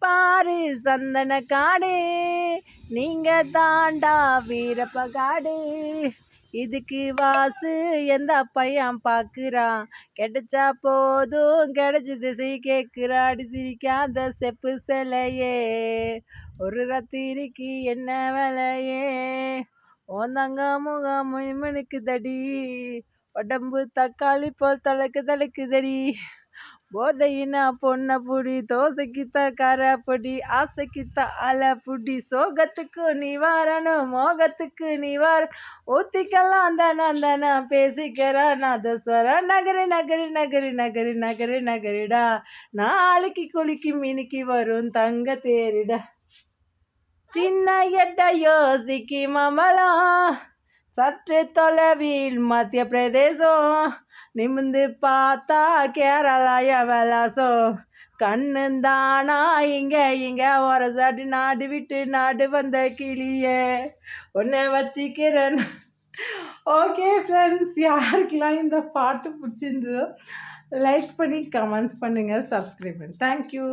பாரு சந்தன காடு, நீங்க தாண்டா வீரப்பகாடு. இதுக்கு வாசு எந்த பையன் பார்க்குறான், கிடைச்சா போதும் கிடைச்சி திசை கேட்குறாடி. சிரிக்காத செப்பு சிலையே, ஒரு ராத்திரிக்கு என்ன விலையே, ஓந்தாங்க முகம் மணிக்கு தடி, உடம்பு தக்காளி போல் தலக்கு தடி. போதையினா பொண்ண புடி, தோசைக்குத்த காரப்பொடி, ஆசைக்குத்த அலப்புடி. சோகத்துக்கு நிவாரணம், மோகத்துக்கு நிவாரணம், ஊத்திக்கலாம் தானா பேசிக்கிறான் நாதஸ்வரம். நகரு நகரு நகரு நகரு நகரு நகருடா, நாளைக்கு குளிக்கு மினிக்கு வரும் தங்க தேரிடா. சின்ன எட்ட யோசிக்கு மமலம், சற்று தொலைவில் மத்திய பிரதேசம், நிமிந்து பார்த்தா கேரளாய விலாசம். கண்ணுந்தானா இங்க ஒரு சாட்டு, நாடு விட்டு நாடு வந்த கிளியே உன்னை வச்சிக்கிறேன். ஓகே ஃப்ரெண்ட்ஸ், யாருக்கெல்லாம் இந்த பாட்டு பிடிச்சிருந்ததோ லைக் பண்ணி கமெண்ட்ஸ் பண்ணுங்கள், சப்ஸ்கிரைப் பண்ணி. தேங்க்யூ.